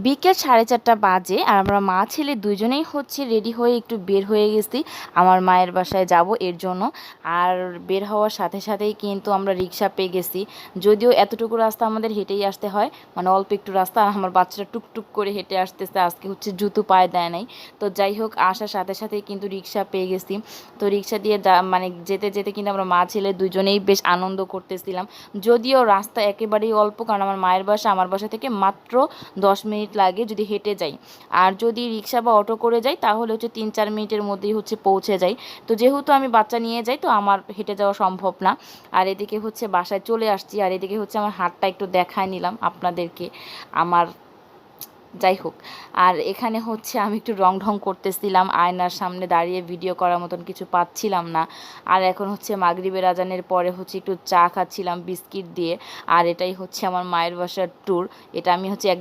বিকেল 4:30 বাজে আর আমরা মা ছেলে দুজনেই হচ্ছে রেডি হয়ে একটু বের হয়ে গেছি আমার মায়ের বাসায় যাব এর জন্য। আর বের হওয়ার সাথে সাথেই কিন্তু আমরা রিক্সা পেয়ে গেছি। যদিও এতটুকু রাস্তা আমাদের হেঁটেই আসতে হয়, মানে অল্প একটু রাস্তা, আর আমার বাচ্চারা টুকটুক করে হেঁটে আসতেছে, আজকে হচ্ছে জুতো পায়ে দেয় নাই। তো যাই হোক, আসার সাথে সাথেই কিন্তু রিক্সা পেয়ে গেছি। তো রিক্সা দিয়ে মানে যেতে যেতে কিন্তু আমরা মা ছেলে দুজনেই বেশ আনন্দ করতেছিলাম। যদিও রাস্তা একেবারেই অল্প, কারণ আমার মায়ের বাসা আমার বাসা থেকে মাত্র 10 মিনিট লাগে যদি হেঁটে যাই। আর যদি রিক্সা বা অটো করে যাই তাহলে হচ্ছে 3-4 মিনিটের মধ্যেই হচ্ছে পৌঁছে যাই। তো যেহেতু আমি বাচ্চা নিয়ে যাই, তো আমার হেঁটে যাওয়া সম্ভব না। আর এদিকে হচ্ছে বাসায় চলে আসছি, আর এদিকে হচ্ছে আমার হাতটা একটু দেখায় নিলাম আপনাদেরকে। আমার যাই হোক, আর এখানে হচ্ছে আমি একটু রং ঢং করতেছিলাম, আয়নার সামনে দাঁড়িয়ে ভিডিও করার মতন কিছু পাচ্ছিলাম না। আর এখন হচ্ছে মাগরিবের আজানের পরে হচ্ছে একটু চা খাচ্ছিলাম বিস্কিট দিয়ে। আর এটাই হচ্ছে আমার মায়ের বাসার ট্যুর। এটা আমি হচ্ছে একদিন